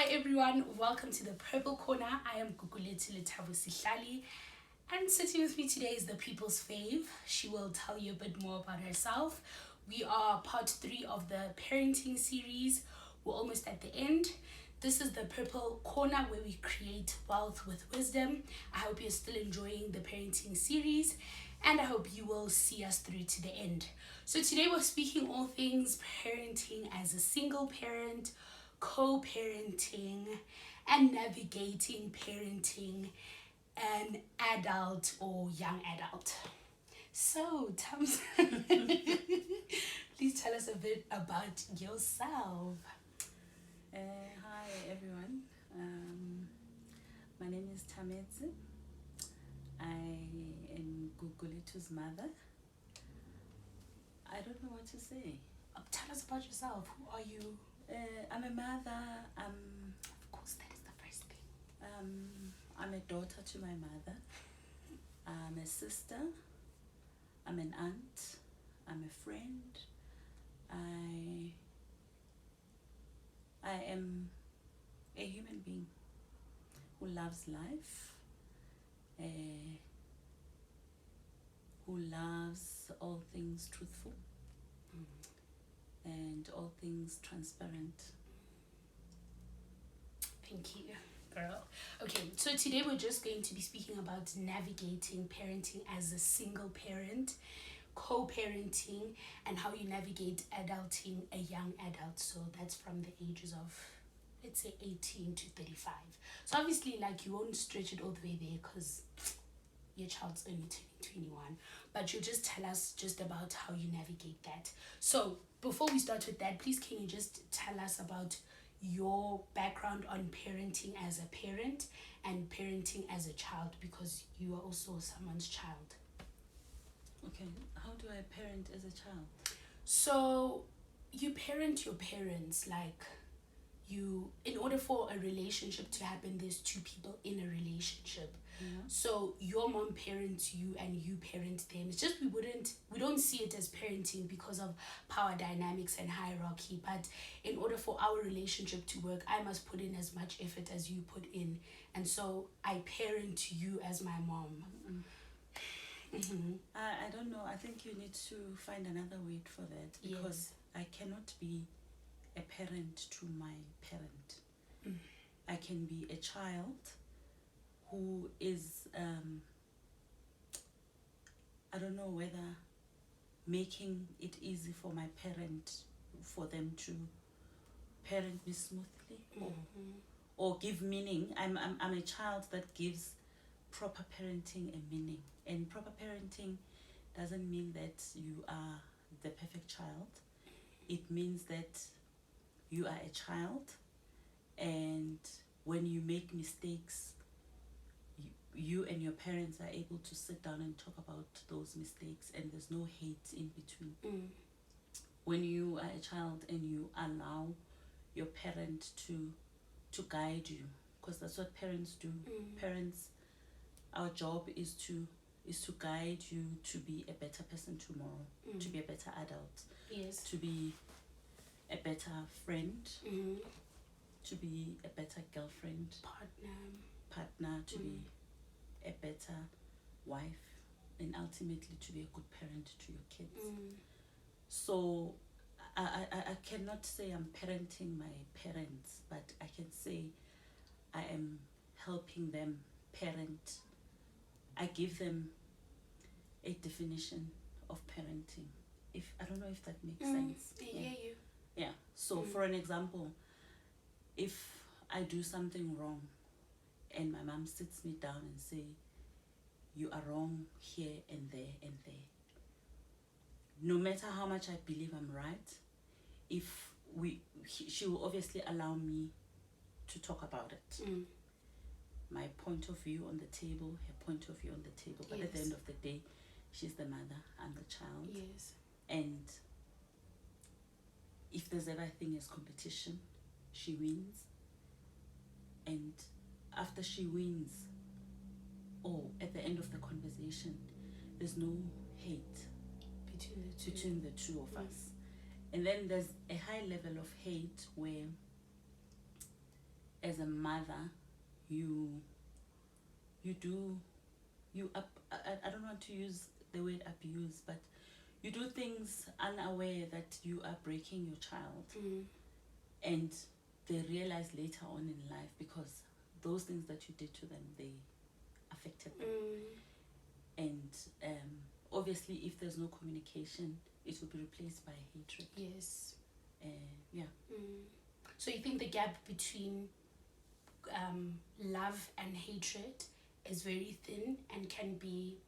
Hi everyone, welcome to the Purple Corner. I am Kethametse Sibi, and sitting with me today is the people's fave. She will tell you a bit more about herself. We are part 3 of the parenting series. We're almost at the end. This is the Purple Corner where we create wealth with wisdom. I hope you're still enjoying the parenting series and I hope you will see us through to the end. So today we're speaking all things parenting as a single parent, co-parenting, and navigating parenting an adult or young adult. So, Tams, please tell us a bit about yourself. Hi everyone, my name is Kethametse. I am Gugulitu's mother. I don't know what to say. Tell us about yourself. Who are you? I'm a mother. Of course, that is the first thing. I'm a daughter to my mother. I'm a sister. I'm an aunt. I'm a friend. I am a human being who loves life, who loves all things truthful and all things transparent. Thank you, girl. Okay, so today we're just going to be speaking about navigating parenting as a single parent, co-parenting, and how you navigate adulting a young adult. So that's from the ages of, let's say, 18 to 35. So obviously, like, you won't stretch it all the way there because your child's only turning 21, but you'll just tell us just about how you navigate that. So before we start with that, please can you just tell us about your background on parenting as a parent and parenting as a child, because you are also someone's child. Okay, how do I parent as a child? So you parent your parents, like, you, in order for a relationship to happen, there's two people in a relationship. Yeah. So your mom parents you and you parent them. It's just we don't see it as parenting because of power dynamics and hierarchy. But in order for our relationship to work, I must put in as much effort as you put in, and so I parent you as my mom. Mm-hmm. I don't know. I think you need to find another word for that, because I cannot be a parent to my parent. I can be a child who is, I don't know whether making it easy for my parent, for them to parent me smoothly, or give meaning. I'm a child that gives proper parenting a meaning. And proper parenting doesn't mean that you are the perfect child. It means that you are a child, and when you make mistakes, you and your parents are able to sit down and talk about those mistakes, and there's no hate in between. When you are a child and you allow your parent to guide you, because that's what parents do. Parents, our job is to guide you to be a better person tomorrow, to be a better adult, Yes. to be a better friend, to be a better girlfriend, partner, to be a better wife, and ultimately to be a good parent to your kids. So I cannot say I'm parenting my parents, but I can say I am helping them parent. I give them a definition of parenting. I don't know if that makes sense. I hear you. Yeah. So for an example, if I do something wrong and my mom sits me down and say, you are wrong here and there and there, no matter how much I believe I'm right, she will obviously allow me to talk about it. My point of view on the table, her point of view on the table. But at the end of the day, she's the mother, I'm the child. Yes. And if there's ever a thing as competition, she wins. And after she wins, or at the end of the conversation, there's no hate between the two of us. And then there's a high level of hate where as a mother, you I don't want to use the word abuse, but you do things unaware that you are breaking your child, and they realize later on in life because those things that you did to them, they affected them. And obviously, if there's no communication, it will be replaced by hatred. Yes. Yeah. So you think the gap between love and hatred is very thin and can be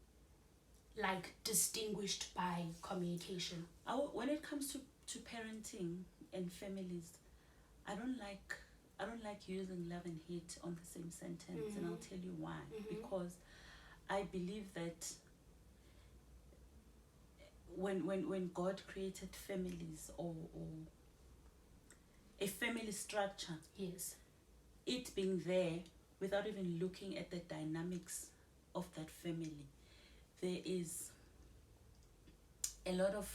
like distinguished by communication? When it comes to parenting and families, I don't like using love and hate on the same sentence, and I'll tell you why. Because I believe that when God created families or a family structure, yes, it being there without even looking at the dynamics of that family, there is a lot of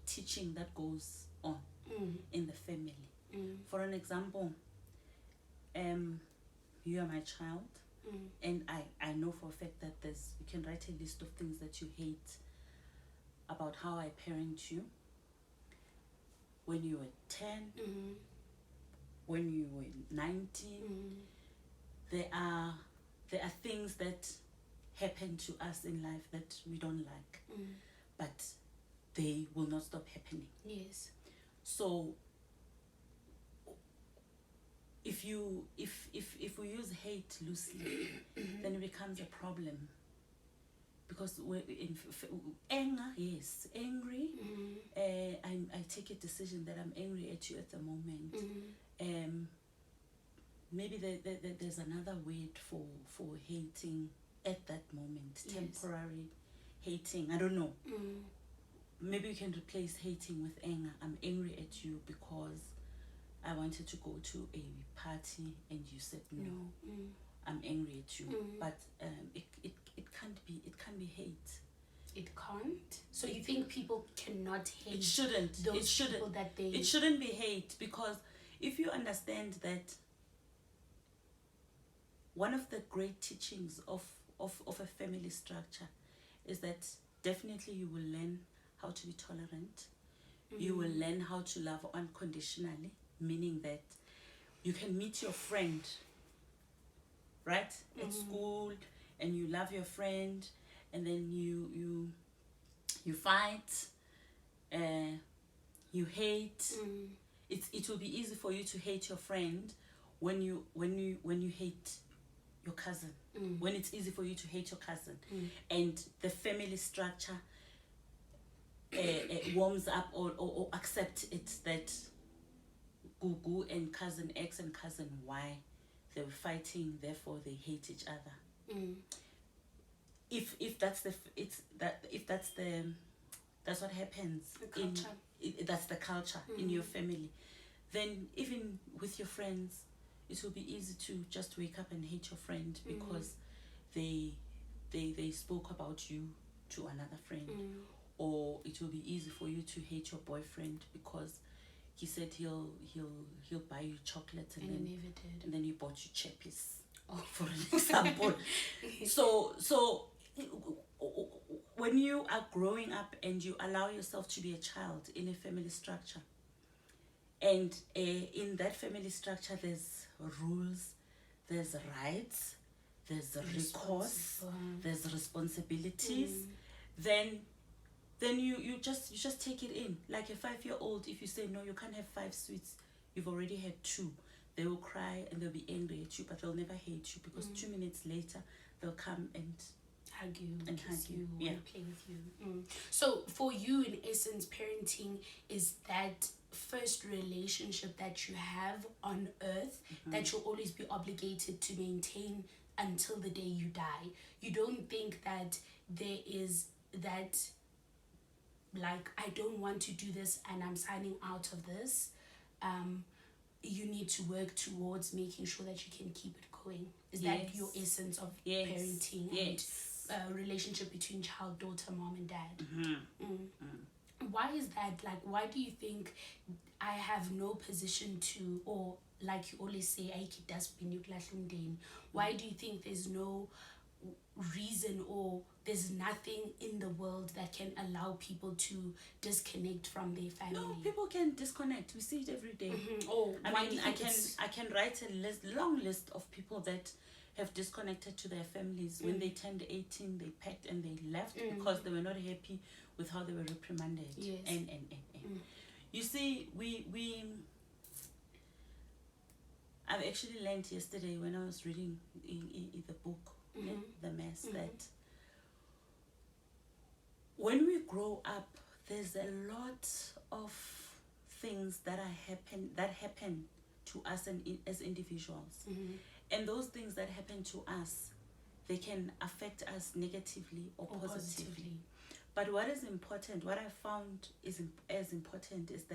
teaching that goes on in the family. For an example, you are my child, and I know for a fact that you can write a list of things that you hate about how I parent you when you were 10, when you were 19. There are things that happen to us in life that we don't like, but they will not stop happening. Yes. So if we use hate loosely, then it becomes a problem. Because we're in anger, yes, angry. I take a decision that I'm angry at you at the moment. Maybe there's another word for hating at that moment. Yes. Temporary hating. I don't know. Maybe you can replace hating with anger. I'm angry at you because I wanted to go to a party and you said no. I'm angry at you. But it can't be hate. It can't. So you think people cannot hate? It shouldn't. It shouldn't be hate, because if you understand that one of the great teachings of a family structure is that definitely you will learn how to be tolerant. You will learn how to love unconditionally, meaning that you can meet your friend, right, at school, and you love your friend, and then you fight, you hate. It will be easy for you to hate your friend when you hate your cousin. When it's easy for you to hate your cousin, and the family structure warms up or accept it that Gugu and cousin X and cousin Y, they were fighting, therefore they hate each other. If that's what happens, that's the culture in your family, then even with your friends, it will be easy to just wake up and hate your friend because they spoke about you to another friend. Or it will be easy for you to hate your boyfriend because he said he'll buy you chocolates and then never did. And then he bought you chappies, for an example. So when you are growing up and you allow yourself to be a child in a family structure, and in that family structure there's rules, there's rights, there's recourse, there's responsibilities, then you just take it in. Like a 5-year-old, if you say no, you can't have 5 sweets, you've already had 2. They will cry and they'll be angry at you, but they'll never hate you because 2 minutes later they'll come and hug you, and kiss hug you, yeah. and play with you. So for you, in essence, parenting is that first relationship that you have on earth that you'll always be obligated to maintain until the day you die. You don't think that there is that, like, I don't want to do this and I'm signing out of this. You need to work towards making sure that you can keep it going. Is that your essence of parenting and relationship between child, daughter, mom and dad? Why is that? Like, why do you think I have no position to, or like you always say, why do you think there's no reason, or there's nothing in the world that can allow people to disconnect from their family? No, people can disconnect. We see it every day. Oh, I can write a long list of people that have disconnected to their families. When they turned 18, they packed and they left because they were not happy with how they were reprimanded. Yes. And. You see, I've actually learned yesterday when I was reading in the book, The Mess, that when we grow up, there's a lot of things that happen to us as individuals. And those things that happen to us, they can affect us negatively or positively. But what is important, what I found is as important, is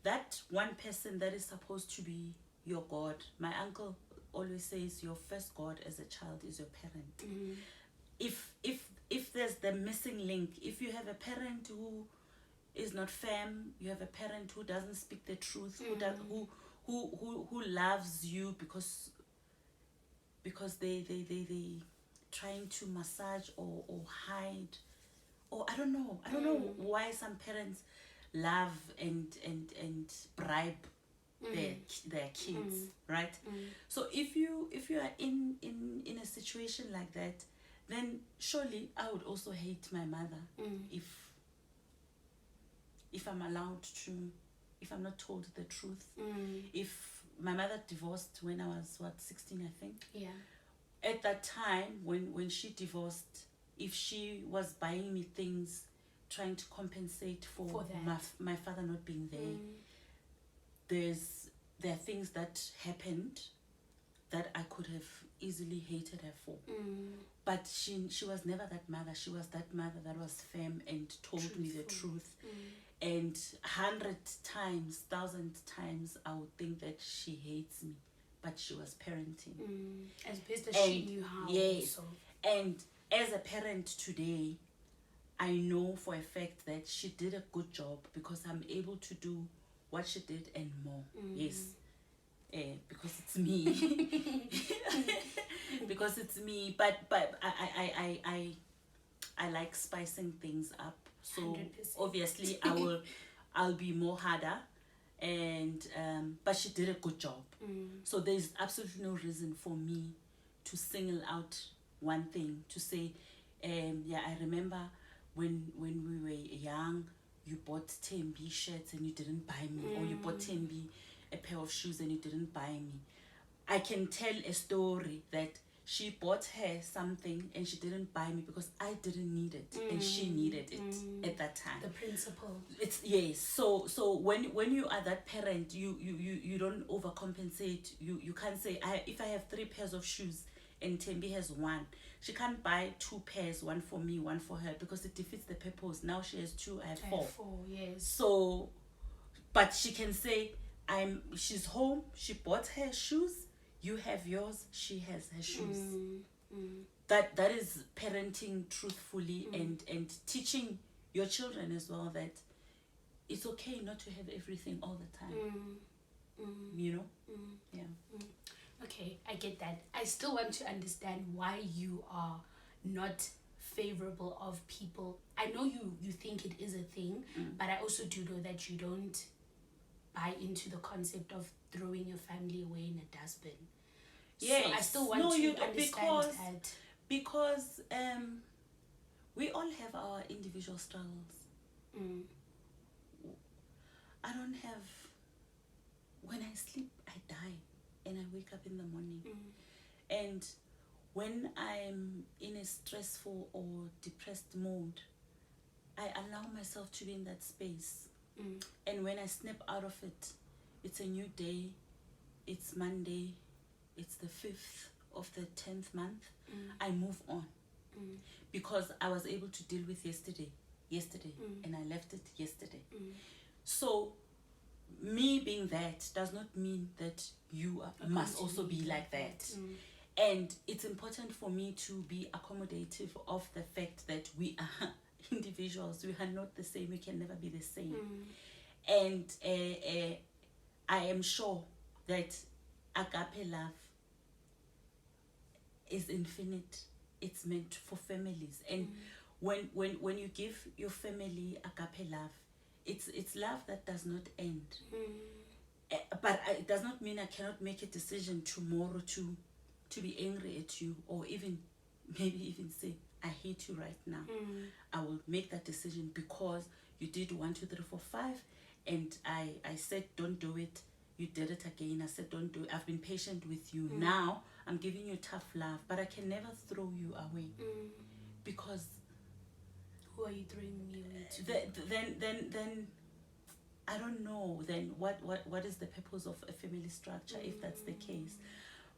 that one person that is supposed to be your God. My uncle always says your first God as a child is your parent. If there's the missing link, if you have a parent who is not firm, you have a parent who doesn't speak the truth, who loves you because they trying to massage or hide, or I don't know why some parents love and bribe their kids, right? So if you are in a situation like that, then surely I would also hate my mother if I'm allowed to, if I'm not told the truth. If my mother divorced when I was 16, I think. Yeah. At that time when she divorced, if she was buying me things, trying to compensate for my father not being there, there are things that happened that I could have easily hated her for. But she was never that mother. She was that mother that was firm and told me the truth. And 100 times, 1,000 times, I would think that she hates me, but she was parenting. As best as she knew how. Yes. Also. And as a parent today, I know for a fact that she did a good job because I'm able to do what she did and more. Yes. Because it's me. Because it's me. But I like spicing things up. So 100%. obviously I'll be more harder, and but she did a good job. So there's absolutely no reason for me to single out one thing, to say I remember when we were young, you bought Tembi shirts and you didn't buy me, or you bought Tembi a pair of shoes and you didn't buy me. I can tell a story that she bought her something and she didn't buy me because I didn't need it and she needed it at that time. The principle. It's yes. So when you are that parent, you don't overcompensate. You can't say if I have 3 pairs of shoes and Tembi has 1, she can't buy 2 pairs, 1 for me, 1 for her, because it defeats the purpose. Now she has 2, I have 4. Yes. So, but she can say she's home. She bought her shoes. You have yours, she has her shoes. That is parenting truthfully and teaching your children as well that it's okay not to have everything all the time. You know? Yeah. Okay, I get that. I still want to understand why you are not favorable of people. I know you think it is a thing, but I also do know that you don't buy into the concept of throwing your family away in a dustbin. Yes. So I still want to understand that. Because we all have our individual struggles. I don't have... When I sleep, I die. And I wake up in the morning. And when I'm in a stressful or depressed mode, I allow myself to be in that space. And when I snap out of it, it's a new day. It's Monday. It's the 5th of the 10th month. I move on. Because I was able to deal with yesterday. And I left it yesterday. So me being that does not mean that you must also be like that. And it's important for me to be accommodative of the fact that we are individuals. We are not the same. We can never be the same. And I am sure that agape love is infinite. It's meant for families. And when you give your family agape love, it's love that does not end. But it does not mean I cannot make a decision tomorrow to be angry at you, or even maybe even say I hate you right now. I will make that decision because you did 1, 2, 3, 4, 5, and I said don't do it. You did it again. I said don't do it. I've been patient with you. Now I'm giving you tough love, but I can never throw you away because who are you throwing me away to? Then I don't know. Then what is the purpose of a family structure if that's the case?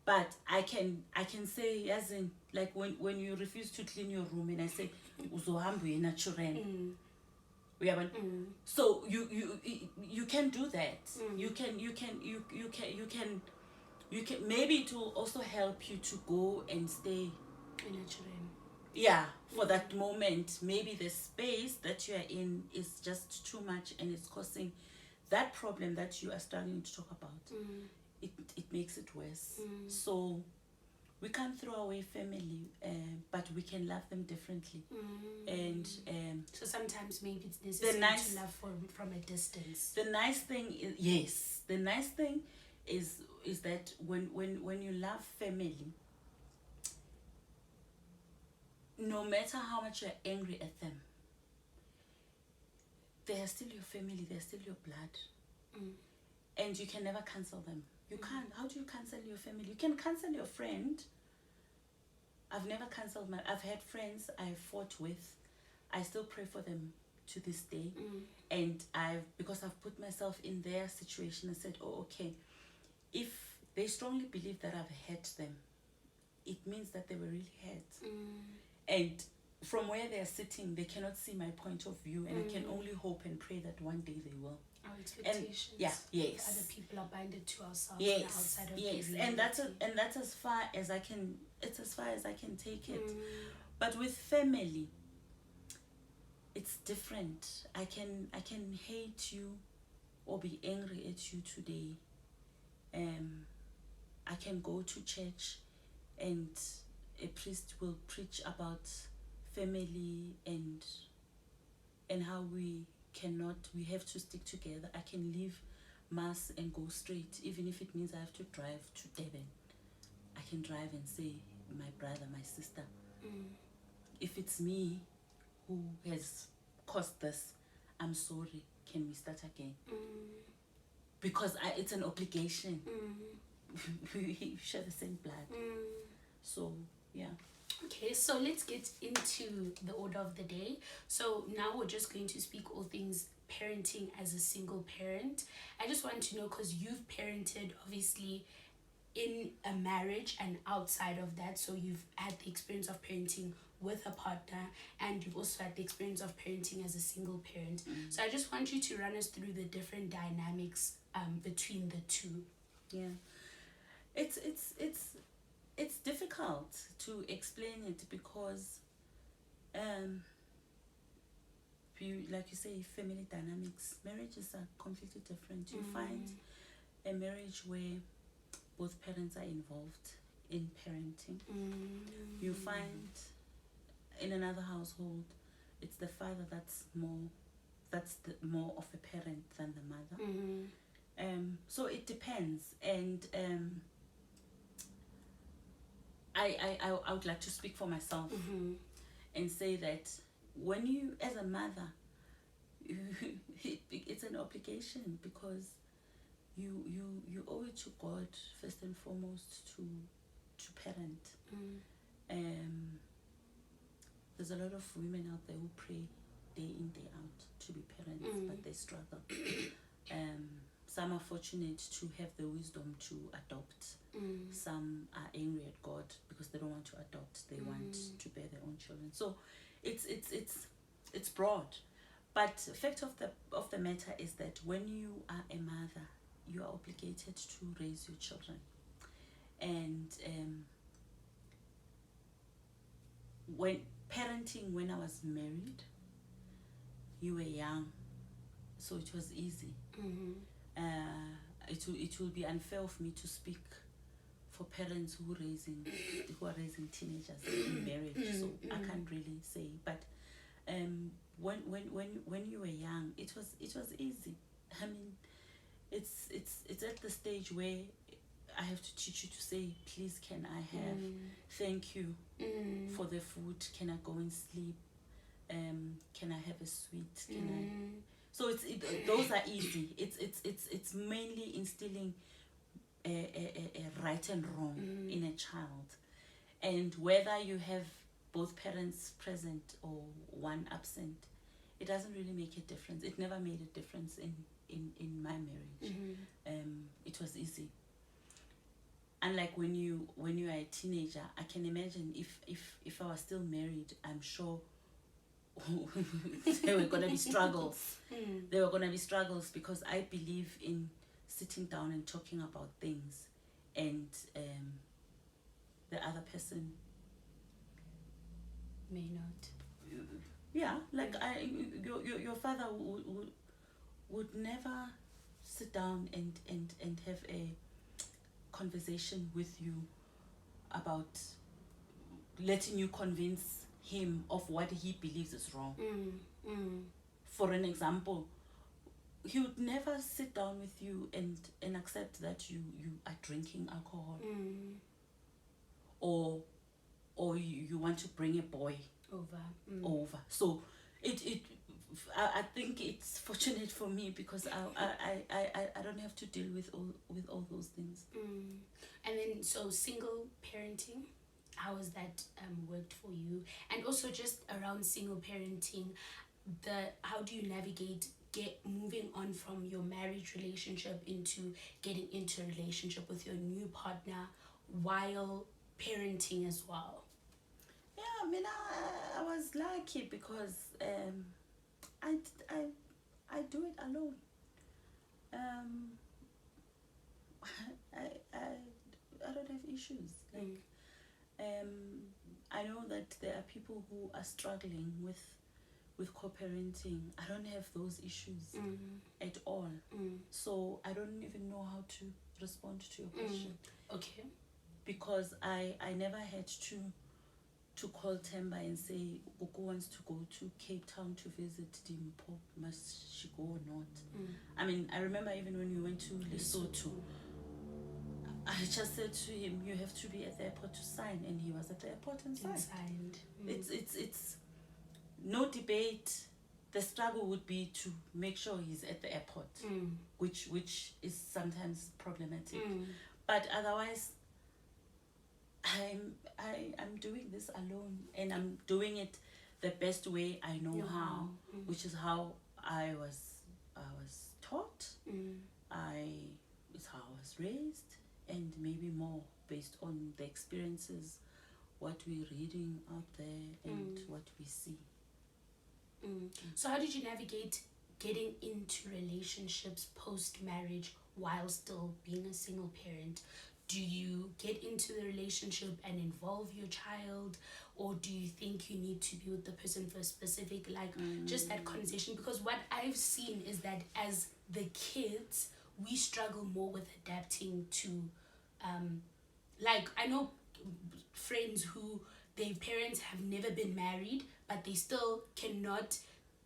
But I can say, as in, like when you refuse to clean your room and I say uzohamba natural. So you can do that. You can maybe it will also help you to go and stay for that moment. Maybe the space that you are in is just too much and it's causing that problem that you are starting to talk about. It makes it worse. So we can't throw away family, but we can love them differently. And so sometimes maybe it's necessary to love from a distance. The nice thing is, yes, the nice thing is that when you love family, no matter how much you're angry at them, they are still your family, they're still your blood. And you can never cancel them. You can't. How do you cancel your family? You can cancel your friend. I've never cancelled I've had friends I fought with. I still pray for them to this day. And because I've put myself in their situation and said, oh, okay, if they strongly believe that I've hurt them, it means that they were really hurt. And from where they're sitting, they cannot see my point of view, and I can only hope and pray that one day they will. Our expectations. Yes. Other people are binded to ourselves. Yes. Outside of And that's as far as I can. It's as far as I can take it. But with family, it's different. I can hate you or be angry at you today. I can go to church and a priest will preach about family and how we have to stick together. I can leave mass and go straight, even if it means I have to drive to Durban. I can drive and say, my brother, my sister, if it's me who has caused this, I'm sorry, can we start again? Because it's an obligation. We share the same blood. So yeah. Okay, so let's get into the order of the day. So now we're just going to speak all things parenting as a single parent. I just want to know, because you've parented obviously in a marriage and outside of that, so you've had the experience of parenting with a partner and you've also had the experience of parenting as a single parent. So I just want you to run us through the different dynamics between the two. Yeah, it's difficult to explain it because like you say, family dynamics, marriages are completely different. You find a marriage where both parents are involved in parenting. You find in another household it's the father that's more of a parent than the mother. So it depends, and I would like to speak for myself and say that when you, as a mother, it's an obligation because you owe it to God first and foremost to parent. There's a lot of women out there who pray day in, day out to be parents, but they struggle. Some are fortunate to have the wisdom to adopt. Some are angry at God because they don't want to adopt. They want to bear their own children. So it's broad. But the fact of the matter is that when you are a mother, you are obligated to raise your children. And when I was married, you were young. so it was easy. It will be unfair of me to speak for parents who are raising teenagers in marriage, so I can't really say. But when you were young, it was easy. I mean, it's at the stage where I have to teach you to say, please, can I have, thank you for the food, can I go and sleep, can I have a sweet, can I? So those are easy. It's mainly instilling a right and wrong in a child, and whether you have both parents present or one absent, it doesn't really make a difference. It never made a difference in my marriage. It was easy. Unlike when you are a teenager, I can imagine if I was still married, I'm sure there were gonna be struggles. There were gonna be struggles, because I believe in sitting down and talking about things, and the other person may not. Yeah, like your father would never sit down and have a conversation with you about letting you convince him of what he believes is wrong. For an example, he would never sit down with you and accept that you are drinking alcohol, or you want to bring a boy over. So I think it's fortunate for me, because I don't have to deal with all those things. And then, so single parenting, how has that worked for you? And also just around single parenting, how do you navigate moving on from your marriage relationship into getting into a relationship with your new partner while parenting as well? Yeah, I mean, I was lucky, because I do it alone. I don't have issues. Like, I know that there are people who are struggling with co-parenting. I don't have those issues at all. So I don't even know how to respond to your question. Okay. Because I never had to call Temba and say, Gogo wants to go to Cape Town to visit Dimpo. Must she go or not? I mean, I remember even when we went to Lesotho, I just said to him, you have to be at the airport to sign, and he was at the airport and signed. It's no debate. The struggle would be to make sure he's at the airport, which is sometimes problematic. But otherwise, I'm doing this alone, and I'm doing it the best way I know how, which is how I was taught. It's how I was raised, and maybe more based on the experiences, what we're reading out there, and what we see. So how did you navigate getting into relationships post-marriage while still being a single parent? Do you get into the relationship and involve your child, or do you think you need to be with the person for a specific, just that conversation? Because what I've seen is that as the kids, we struggle more with adapting to, I know friends who their parents have never been married, but they still cannot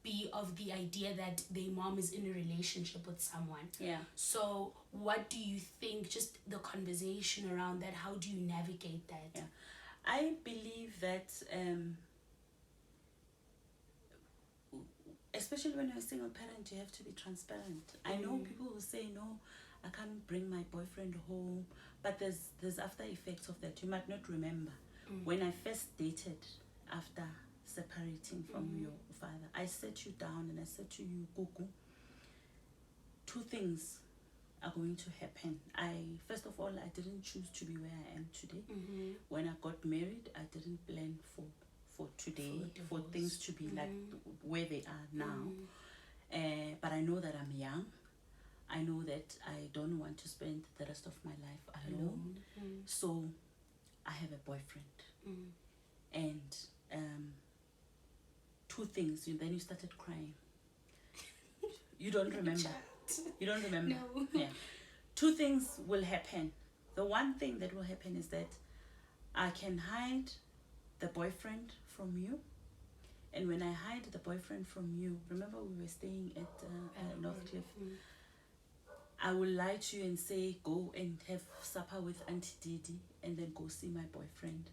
be of the idea that their mom is in a relationship with someone. Yeah. So what do you think, just the conversation around that, how do you navigate that? Yeah. I believe that especially when you're a single parent, you have to be transparent. I know people who say, no, I can't bring my boyfriend home, but there's after effects of that. You might not remember. When I first dated, after separating from your father, I sat you down and I said to you, Gugu, two things are going to happen. First of all, I didn't choose to be where I am today. When I got married, I didn't plan for today, for things to be like where they are now. But I know that I'm young. I know that I don't want to spend the rest of my life alone. So I have a boyfriend. And two things. Then you started crying. You don't remember. You don't remember. No. Yeah. Two things will happen. The one thing that will happen is that I can hide the boyfriend from you. And when I hide the boyfriend from you, remember we were staying at Northcliffe. I will lie to you and say, go and have supper with Auntie Didi and then go see my boyfriend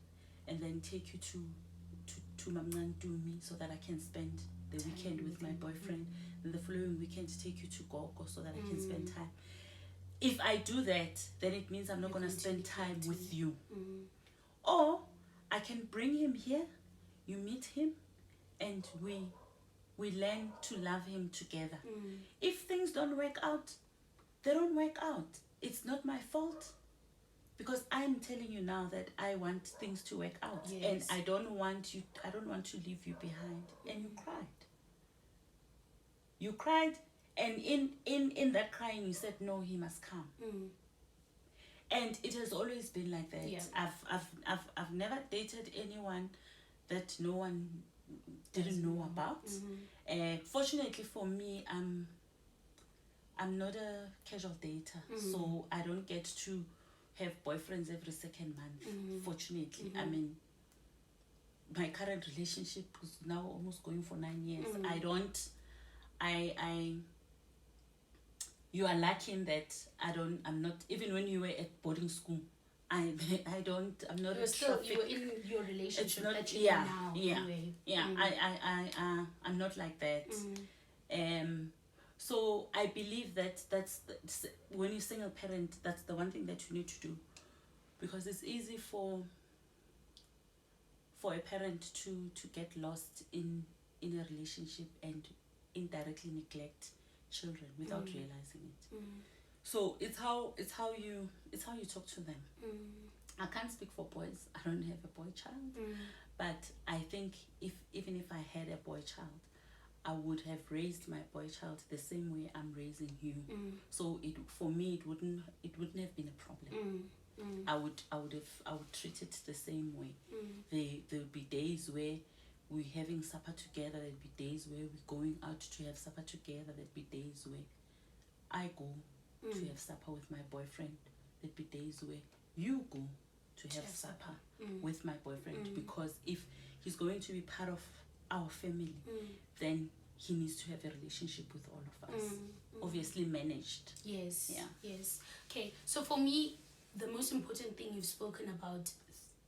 and then take you to Mamnan Dumi so that I can spend the weekend with my boyfriend. And the following weekend take you to Gogo so that I can spend time. If I do that, then it means I'm not going to spend time with you. Or I can bring him here, you meet him, and we learn to love him together. If things don't work out, they don't work out. It's not my fault, because I'm telling you now that I want things to work out. Yes. And I don't want to leave you behind. And you cried, and in that crying you said, no, he must come. And it has always been like that. Yeah. I've never dated anyone that no one didn't know about. Fortunately for me, I'm not a casual dater, so I don't get to have boyfriends every second month. Fortunately, I mean, my current relationship is now almost going for 9 years. You are lucky in that I'm not, even when you were at boarding school, I'm not a traffic. You were in your relationship Not, that you yeah, are now. yeah, Anyway. yeah. I'm not like that. So I believe that's when you're single parent, that's the one thing that you need to do, because it's easy for a parent to get lost in a relationship and indirectly neglect children without realizing it. So it's how you talk to them. I can't speak for boys. I don't have a boy child, but I think even if I had a boy child, I would have raised my boy child the same way I'm raising you. So for me it wouldn't have been a problem. I would treat it the same way. There would be days where we're having supper together. There'd be days where we're going out to have supper together. There'd be days where I go to have supper with my boyfriend. There'd be days where you go to have supper with my boyfriend, because if he's going to be part of our family, then he needs to have a relationship with all of us. Obviously managed. Yes. Yeah. Yes. Okay. So for me, the most important thing you've spoken about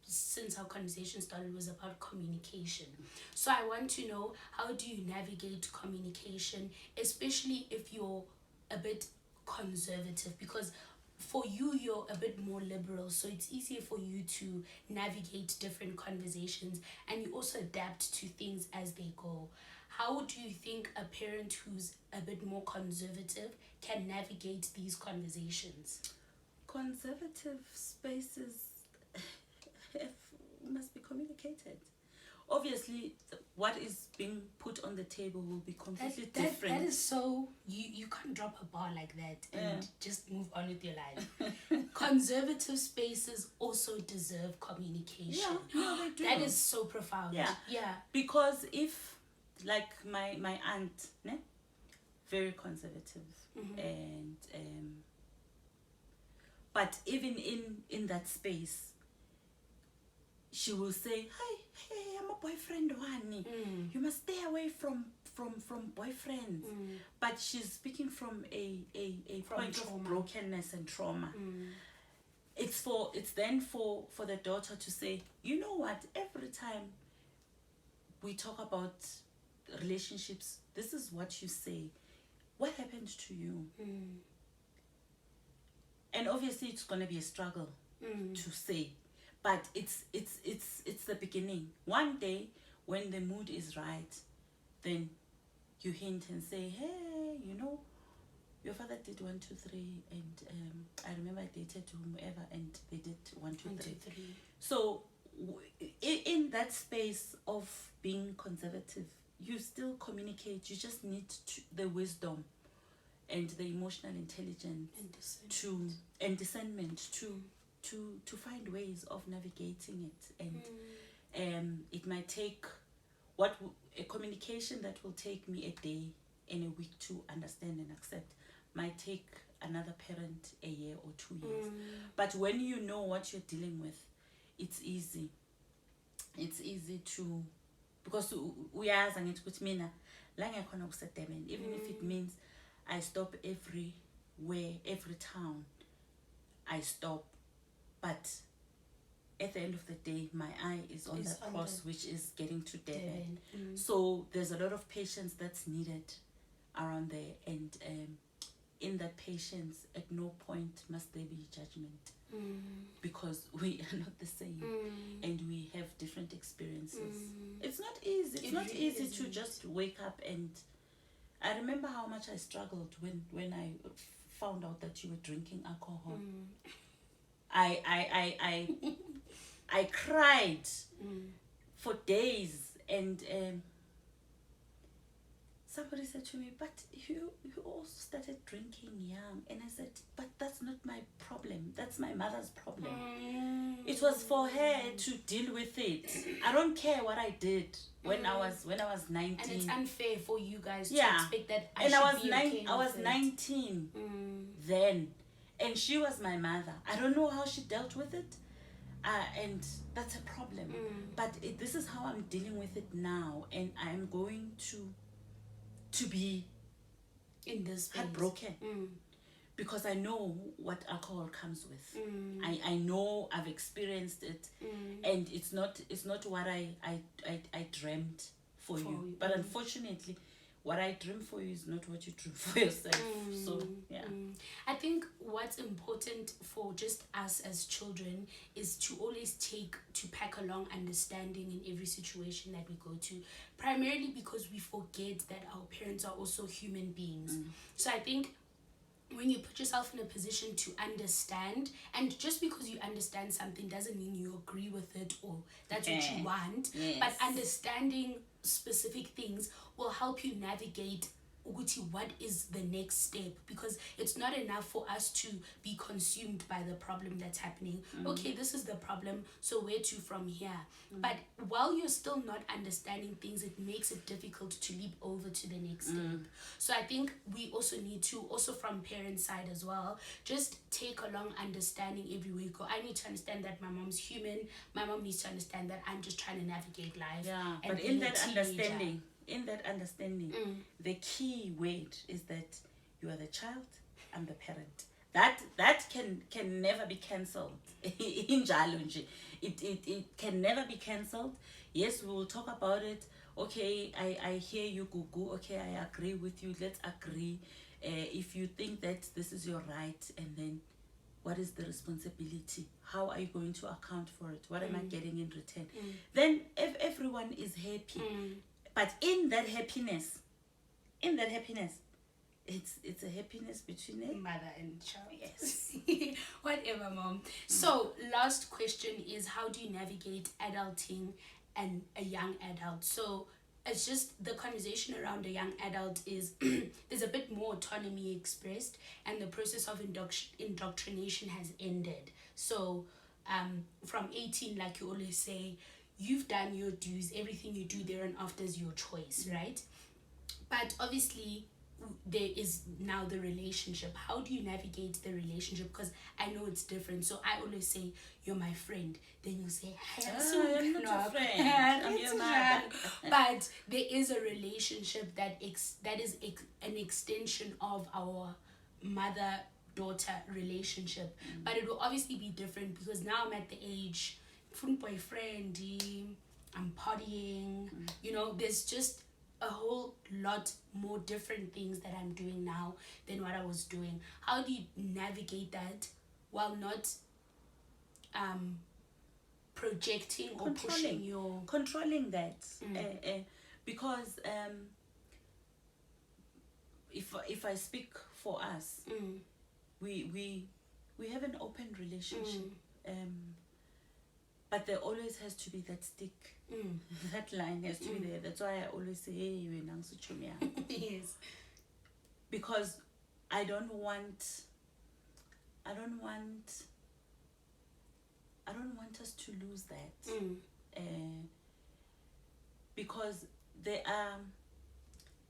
since our conversation started was about communication. So I want to know, how do you navigate communication, especially if you're a bit conservative? Because for you, you're a bit more liberal, so it's easier for you to navigate different conversations, and you also adapt to things as they go. How do you think a parent who's a bit more conservative can navigate these conversations? Conservative spaces must be communicated. Obviously, what is being put on the table will be completely different. That is so, you can't drop a bar like that and just move on with your life. Conservative spaces also deserve communication. Yeah, they do. That is so profound. Yeah. Because if, like my aunt, ne? Very conservative, and but even in that space, she will say, hey, I'm a boyfriend one. You must stay away from boyfriends. But she's speaking from a point trauma. of brokenness and trauma. It's then for the daughter to say, you know what, every time we talk about relationships, this is what you say. What happened to you? And obviously it's gonna be a struggle to say. But it's the beginning. One day, when the mood is right, then you hint and say, hey, you know, your father did 1, 2, 3, and I remember I dated whomever, and they did 1, 2, 3. So in that space of being conservative, you still communicate. You just need the wisdom and the emotional intelligence and discernment to find ways of navigating it. And it might take a communication that will take me a day in a week to understand and accept might take another parent a year or 2 years. But when you know what you're dealing with, it's easy. It's easy to, because uyazi angithi ukuthi mina la ngiyakhona kuseDurban, even if it means I stop everywhere, every town I stop, but at the end of the day my eye is on that cross, which is getting to Durban. So there's a lot of patience that's needed around there, and in that patience at no point must there be judgment, because we are not the same, and we have different experiences. It's not easy. It's not really easy to just wake up. And I remember how much I struggled when I found out that you were drinking alcohol. I cried for days, and somebody said to me, but you also started drinking young. And I said, but that's not my problem. That's my mother's problem. It was for her to deal with it. I don't care what I did when I was 19. And it's unfair for you guys to expect that I was 19 then, and she was my mother. I don't know how she dealt with it, and that's a problem. But this is how I'm dealing with it now, and I'm going to be in this space. Heartbroken, because I know what alcohol comes with. I know, I've experienced it, and it's not what I dreamt for you. But unfortunately, what I dream for you is not what you dream for yourself. So yeah. I think what's important for just us as children is to always pack along understanding in every situation that we go to, primarily because we forget that our parents are also human beings. So I think when you put yourself in a position to understand, and just because you understand something doesn't mean you agree with it or that's what you want, but understanding specific things will help you navigate what is the next step, because it's not enough for us to be consumed by the problem that's happening. Okay, this is the problem, so where to from here? But while you're still not understanding things, it makes it difficult to leap over to the next step. So I think we also need to, also from parents' side as well, just take along understanding everywhere you go. I need to understand that my mom's human. My mom needs to understand that I'm just trying to navigate life. Yeah, but in that understanding, the key word is that you are the child, I'm the parent. That can never be cancelled. It can never be cancelled. Yes, we will talk about it. Okay, I hear you, Gugu. Okay, I agree with you. Let's agree. If you think that this is your right, and then what is the responsibility? How are you going to account for it? What am I getting in return? Then if everyone is happy. But in that happiness, it's a happiness between a mother and child. Yes. Whatever, mom. So last question is, how do you navigate adulting and a young adult? So it's just the conversation around a young adult is there's a bit more autonomy expressed, and the process of indoctrination has ended. So from 18, like you always say, you've done your dues, everything you do there and after is your choice, right? But obviously there is now the relationship. How do you navigate the relationship? Because I know it's different. So I always say, you're my friend. Then you say, I'm not your friend. I'm your mother. But there is a relationship that is an extension of our mother-daughter relationship. But it will obviously be different, because now I'm at the age, boyfriend, I'm partying, there's just a whole lot more different things that I'm doing now than what I was doing. How do you navigate that while not projecting or pushing your... Controlling that. Because if I speak for us, we have an open relationship. But there always has to be that stick. That line has to be there. That's why I always say, hey, you and Yes. Because I don't want us to lose that. Because there are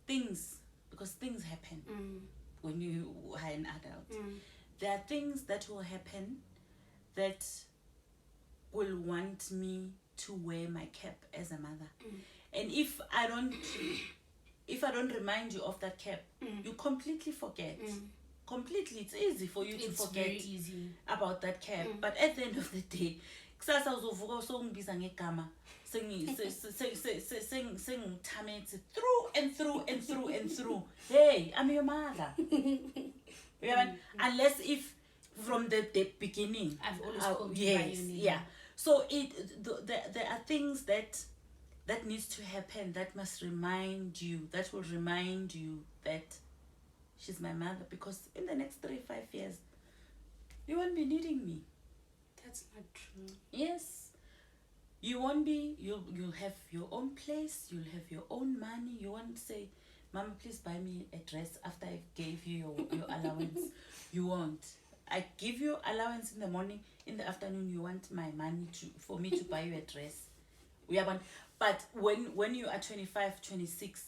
things, because things happen when you are an adult. There are things that will happen that will want me to wear my cap as a mother. And if I don't remind you of that cap, you completely forget. Completely, it's easy for you to forget about that cap. But at the end of the day, kusasa uzovuka usongibiza ngegama sengithametse through and through and through and through. Hey, I'm your mother. Unless if from the beginning I've always called you by your name. Yeah. So there are things that needs to happen that must remind you, that will remind you that she's my mother, because in the next 3-5 years you won't be needing me. That's not true. Yes, you won't be. You'll have your own place, you'll have your own money. You won't say, Mama, please buy me a dress after I gave you your allowance. You won't. I give you allowance in the morning, in the afternoon you want my money for me to buy you a dress. We haven't. But when you are 25, 26,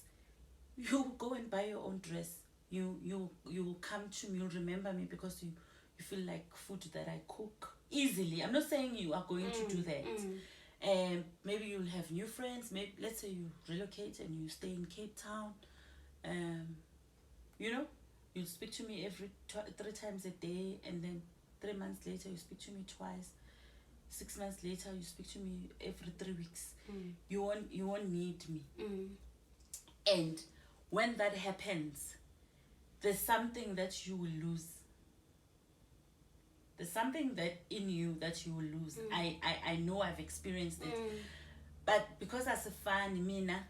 you go and buy your own dress. You will come to me, you'll remember me because you feel like food that I cook easily. I'm not saying you are going to do that. Maybe you'll have new friends. Maybe let's say you relocate and you stay in Cape Town. You'll speak to me every 3 times a day, and then 3 months later you speak to me twice. 6 months later you speak to me every 3 weeks. You won't need me. And when that happens, there's something that you will lose. There's something that in you that you will lose. I know, I've experienced it. But because as a fan, Mina,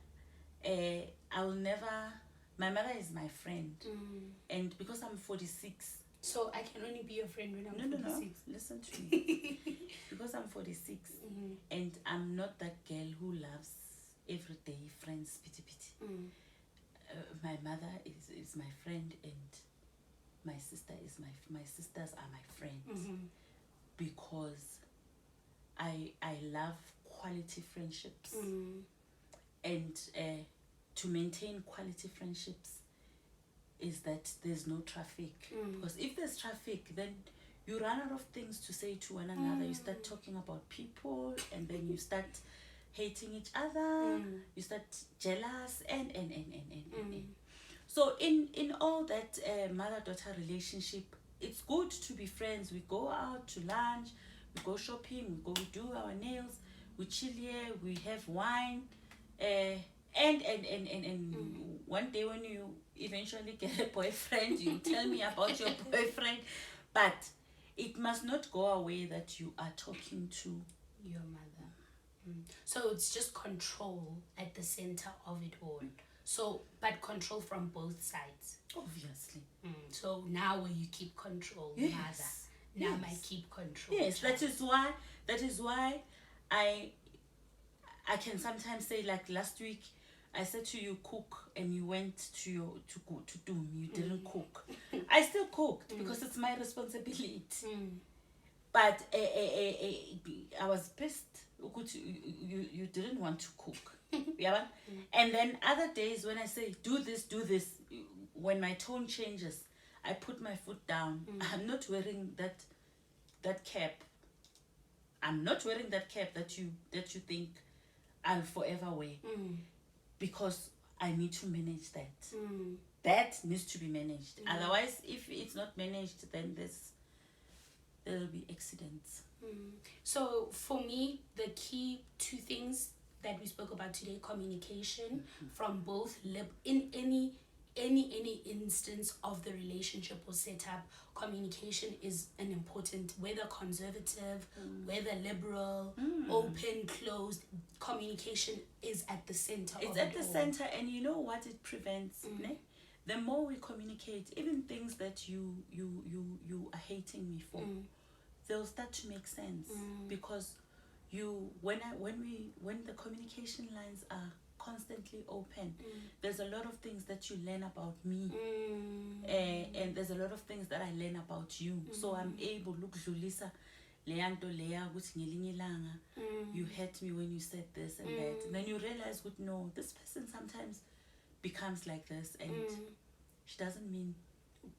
I will never. My mother is my friend, and because I'm 46. So I can only be your friend when I'm 46. No. Listen to me. Because I'm 46, and I'm not that girl who loves everyday friends, pity. My mother is my friend, and my sister is my sisters are my friends, because I love quality friendships, and to maintain quality friendships is that there's no traffic. Because if there's traffic, then you run out of things to say to one another. You start talking about people, and then you start hating each other. You start jealous and. So in all that mother-daughter relationship, it's good to be friends. We go out to lunch, we go shopping, we do our nails, we chill here, we have wine, and one day when you eventually get a boyfriend, you tell me about your boyfriend. But it must not go away that you are talking to your mother. So it's just control at the center of it all. So, but control from both sides. Obviously. So now when you keep control, mother, now I keep control. Yes, child. That is why I can sometimes say, like last week, I said to you, cook, and you went to do. You didn't cook. I still cooked because it's my responsibility. But I was pissed. You didn't want to cook. Yeah. And then other days when I say do this, when my tone changes, I put my foot down. I'm not wearing that cap. I'm not wearing that cap that you think I'll forever wear. Because I need to manage that. That needs to be managed. Otherwise, if it's not managed, then there'll be accidents. So for me, the key 2 things that we spoke about today: communication from both in any instance of the relationship or setup. Communication is an important, whether conservative, whether liberal, open, closed. Communication is at the center. It's at the center, and you know what it prevents. The more we communicate, even things that you are hating me for, they'll start to make sense, because when the communication lines are constantly open, there's a lot of things that you learn about me, and there's a lot of things that I learn about you. So I'm able to dlulisa leyanto leya ukuthi ngelinye ilanga you hurt me when you said this and that, and then you realize, no, this person sometimes becomes like this, and she doesn't mean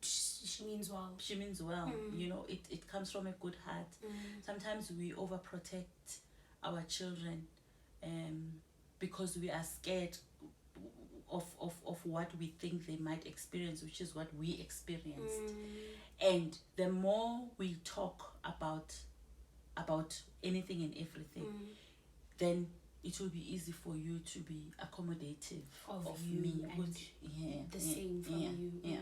she means well. She means well. You know, it comes from a good heart. Sometimes we overprotect our children because we are scared of what we think they might experience, which is what we experienced. And the more we talk about anything and everything, then it will be easy for you to be accommodative of you me. And the same from you.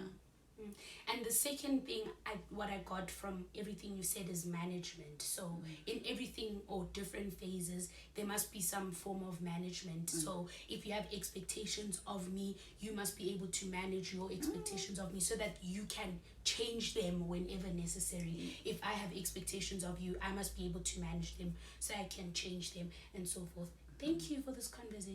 And the second thing, what I got from everything you said is management. So in everything or different phases, there must be some form of management. So if you have expectations of me, you must be able to manage your expectations of me so that you can change them whenever necessary. If I have expectations of you, I must be able to manage them so I can change them and so forth. Thank you for this conversation.